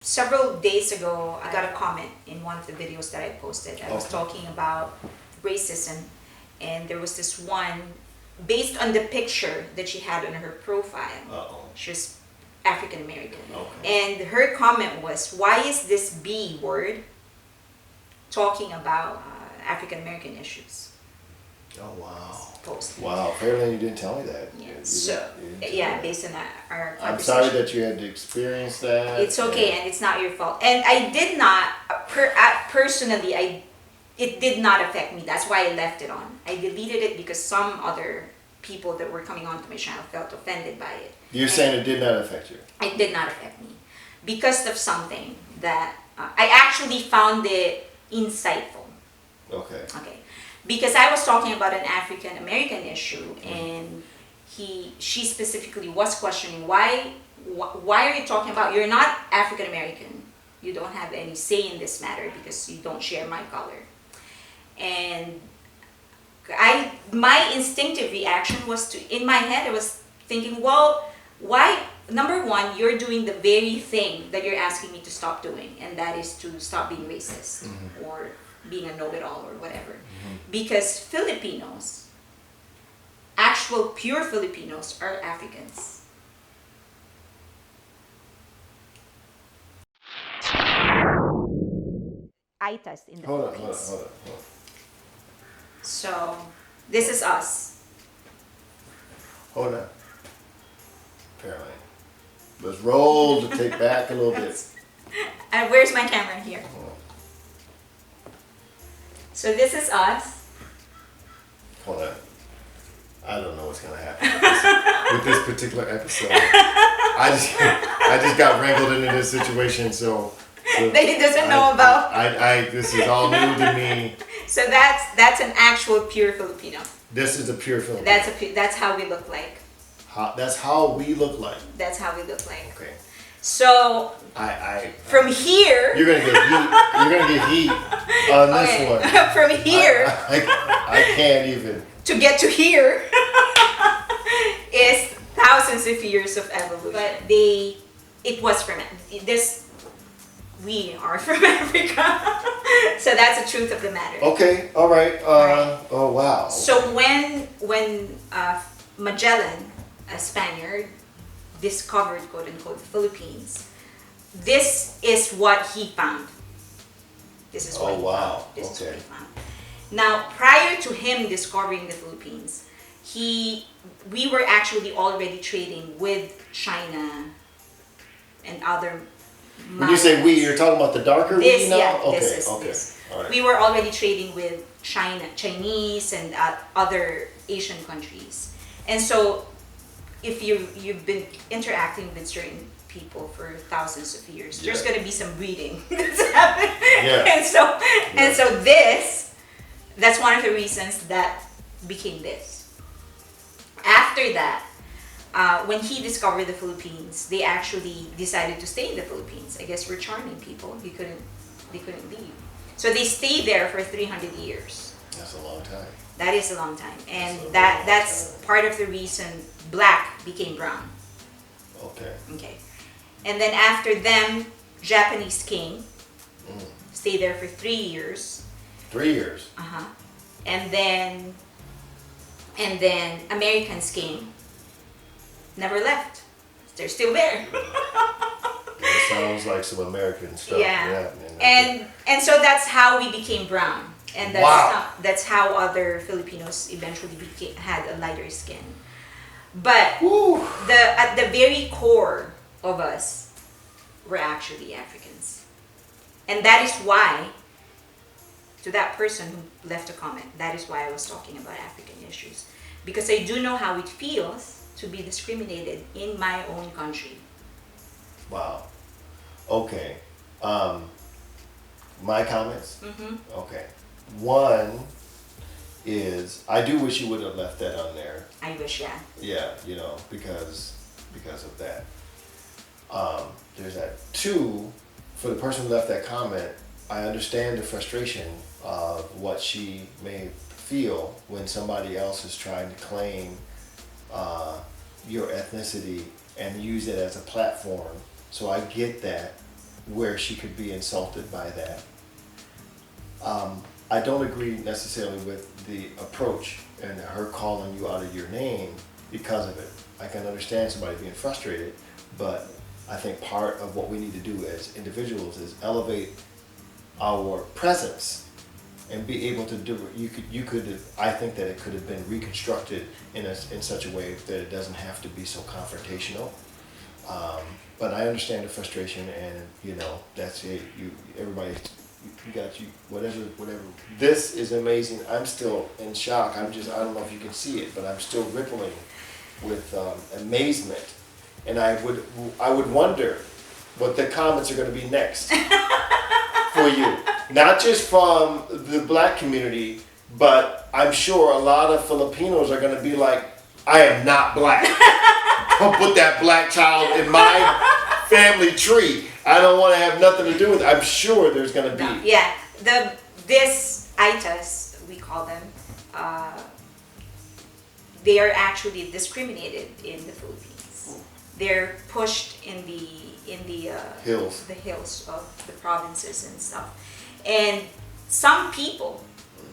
Several days ago, I got a comment in one of the videos that I posted. I was talking about racism, and there was this one, based on the picture that she had on her profile. She was African American. And her comment was, why is this B word talking about African American issues? Oh, wow. Post. Wow, apparently you didn't tell me that. Yeah. You Based on our conversation. I'm sorry that you had to experience that. It's okay, and it's not your fault. And I did not, personally, it did not affect me. That's why I left it on. I deleted it because some other people that were coming onto my channel felt offended by it. You're saying it did not affect you? It did not affect me. Because of something that, I actually found it insightful. Okay. Because I was talking about an African American issue, and she specifically was questioning why are you talking about, you're not African American, you don't have any say in this matter because you don't share my color. And my instinctive reaction was in my head I was thinking, well, why, number one, you're doing the very thing that you're asking me to stop doing, and that is to stop being racist or being a know-it-all or whatever. Because Filipinos, actual pure Filipinos, are Africans. Aetas in the Philippines. Hold on. So, this is us. Hold on. Apparently. Let's roll to take back a little bit. And where's my camera? Here. So this is us. Hold on. I don't know what's gonna happen with this particular episode. I just got wrangled into this situation, so that he doesn't know about. This is all new to me. So that's an actual pure Filipino. This is a pure Filipino. That's how we look like. That's how we look like. That's how we look like. Okay. So from here, you're gonna get heat. You're gonna get heat on this one. From here, I can't even. To get to here is thousands of years of evolution. But it was from this. We are from Africa, so that's the truth of the matter. Okay. All right. Oh wow. So when Magellan, a Spaniard, discovered, quote unquote, the Philippines, this is what he found. This is what he found. This is what he found. Now, prior to him discovering the Philippines, we were actually already trading with China and other. When you say we, you're talking about the darker we now? Yeah, okay. This. All right. We were already trading with Chinese and other Asian countries. And so if you've been interacting with certain people for thousands of years, there's going to be some breeding that's happening. Yeah. And so that's one of the reasons that became this. After that, when he discovered the Philippines, they actually decided to stay in the Philippines. I guess we're charming people. They couldn't leave. So they stayed there for 300 years. That's a long time. That is a long time. And that's part of the reason black became brown. Okay. And then after them, Japanese came, stayed there for 3 years. 3 years? And then Americans came, never left. They're still there. That sounds like some American stuff. Yeah. And so that's how we became brown. And that's how other Filipinos eventually had a lighter skin. But at the very core of us, we're actually Africans. And that is why, to that person who left a comment, that is why I was talking about African issues. Because I do know how it feels to be discriminated in my own country. Wow. Okay. My comments? Okay. One is, I do wish you would have left that on there. I wish, yeah. Yeah, because of that. There's that. Two, for the person who left that comment, I understand the frustration of what she may feel when somebody else is trying to claim your ethnicity and use it as a platform. So I get that. where she could be insulted by that. I don't agree necessarily with the approach and her calling you out of your name because of it. I can understand somebody being frustrated, but I think part of what we need to do as individuals is elevate our presence and be able to do it. You could. I think that it could have been reconstructed in such a way that it doesn't have to be so confrontational. But I understand the frustration, and that's it. Everybody, you got whatever. This is amazing. I'm still in shock. I don't know if you can see it, but I'm still rippling with amazement, and I would wonder what the comments are going to be next for you. Not just from the black community, but I'm sure a lot of Filipinos are going to be like, I am not black. Don't put that black child in my family tree. I don't want to have nothing to do with it. I'm sure there's going to be. No, yeah. This Aetas, we call them, they are actually discriminated in the Philippines. They're pushed in the Hills. the hills of the provinces and stuff. And some people,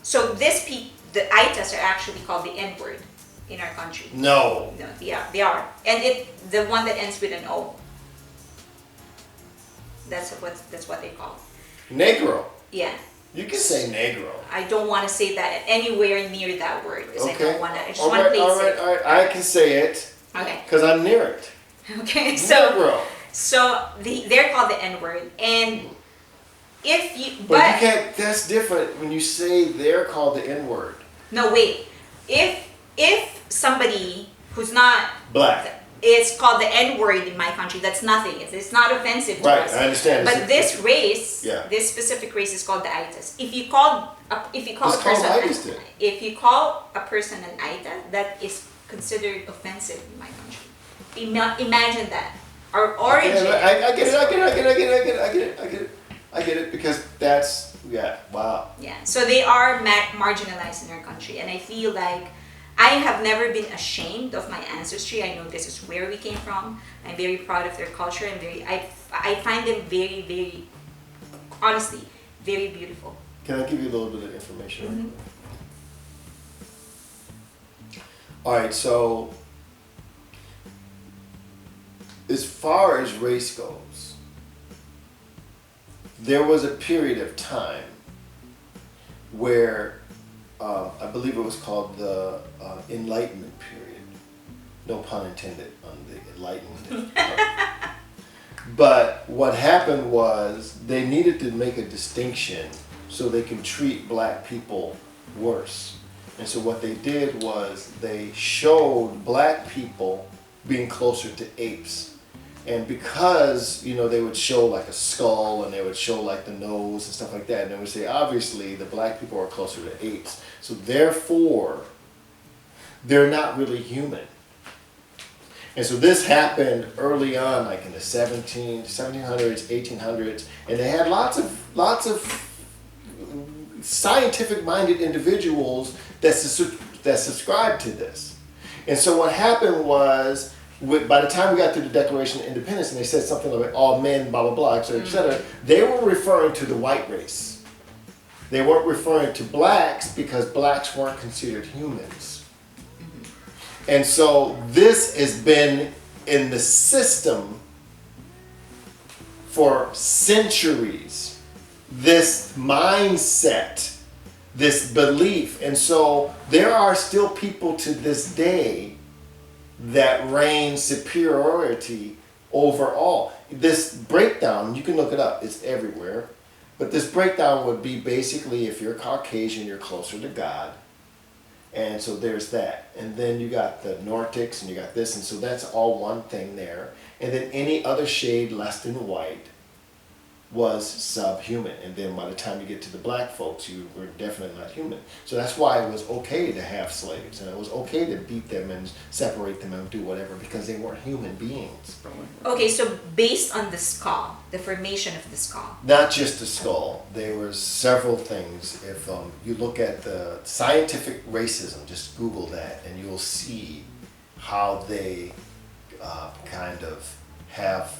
so the Aetas are actually called the N-word in our country. No. No, yeah, they are. And the one that ends with an O. That's what they call it. Negro. Yeah. You can say negro. I don't want to say that anywhere near that word because I don't want to. I just All want to right, place all right, it. all right. I can say it. Okay. Because I'm near it. Okay. Negro. So they're called the N-word, and if you But you can't. That's different when you say they're called the N-word. no wait, if somebody who's not Black. it's called the N-word in my country, that's nothing. It's not offensive to Right, us. I understand. But this race, Yeah. this specific race is called the Aetas. If you call Just call them Aetas then. if you call a person an Aeta, that is considered offensive in my country. Imagine that. Our origin. I get it because that's wow. Yeah, so they are marginalized in our country, and I feel like I have never been ashamed of my ancestry. I know this is where we came from. I'm very proud of their culture, and I find them very, very, honestly, very beautiful. Can I give you a little bit of information? Mm-hmm. All right, so as far as race goes, there was a period of time where I believe it was called the Enlightenment period. No pun intended on the Enlightenment. But what happened was they needed to make a distinction so they can treat black people worse. And so what they did was they showed black people being closer to apes. And because, they would show like a skull and they would show like the nose and stuff like that, and they would say, obviously, the black people are closer to apes. So therefore, they're not really human. And so this happened early on, like in the 1700s, 1800s, and they had lots of scientific-minded individuals that subscribed to this. And so what happened was, by the time we got to the Declaration of Independence and they said something like all men, blah, blah, blah, et cetera, they were referring to the white race. They weren't referring to blacks because blacks weren't considered humans. And so this has been in the system for centuries, this mindset, this belief. And so there are still people to this day that reign superiority over all. This breakdown, you can look it up, it's everywhere. But this breakdown would be basically if you're Caucasian, you're closer to God. And so there's that. And then you got the Nordics and you got this, and so that's all one thing there. And then any other shade less than white was subhuman. And then by the time you get to the black folks, you were definitely not human. So that's why it was okay to have slaves, and it was okay to beat them and separate them and do whatever, because they weren't human beings. Okay, so based on the skull, the formation of the skull. Not just the skull. There were several things. If you look at the scientific racism, just Google that, and you'll see how they kind of have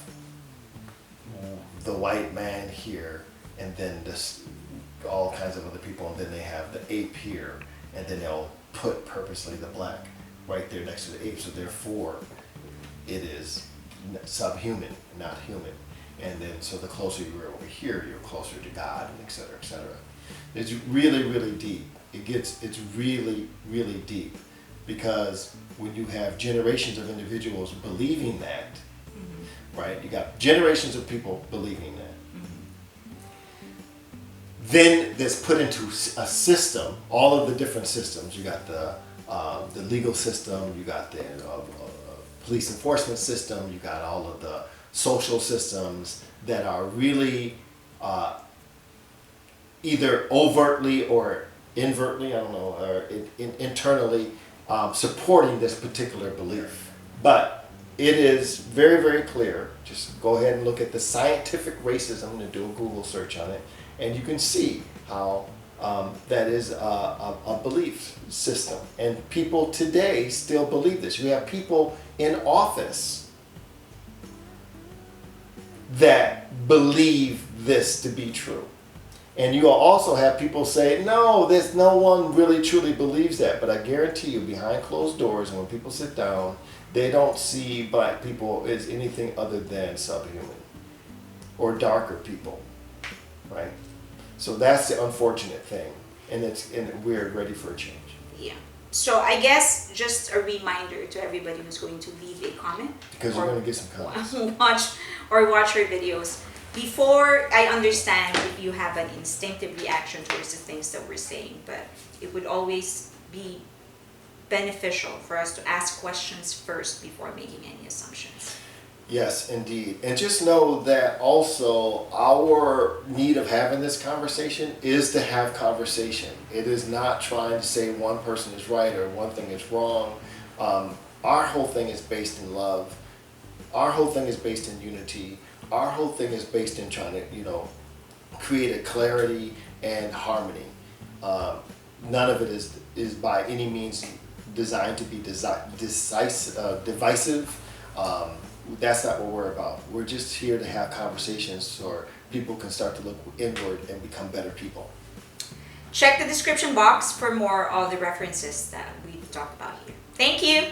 the white man here, and then this all kinds of other people, and then they have the ape here, and then they'll put purposely the black right there next to the ape, so therefore it is subhuman, not human. And then so the closer you are over here, you're closer to God, and et cetera, et cetera. It's really, really deep. It's really, really deep, because when you have generations of individuals believing that, right? You got generations of people believing that. Then that's put into a system, all of the different systems. You got the legal system, you got the police enforcement system, you got all of the social systems that are really either overtly or invertly, I don't know, or internally supporting this particular belief. But it is very, very clear. Just go ahead and look at the scientific racism and do a Google search on it, and you can see how that is a belief system. And people today still believe this. You have people in office that believe this to be true. And you will also have people say, no, there's no one really truly believes that. But I guarantee you, behind closed doors, and when people sit down, they don't see black people as anything other than subhuman or darker people, right? So that's the unfortunate thing, and we're ready for a change. Yeah. So I guess just a reminder to everybody who's going to leave a comment, because you're going to get some comments. watch our videos. Before, I understand if you have an instinctive reaction towards the things that we're saying, but it would always be beneficial for us to ask questions first before making any assumptions. Yes, indeed. And just know that also our need of having this conversation is to have conversation. It is not trying to say one person is right or one thing is wrong. Our whole thing is based in love. Our whole thing is based in unity. Our whole thing is based in trying to, create a clarity and harmony. None of it is by any means designed to be divisive. That's not what we're about. We're just here to have conversations so people can start to look inward and become better people. Check the description box for more of the references that we've talked about here. Thank you.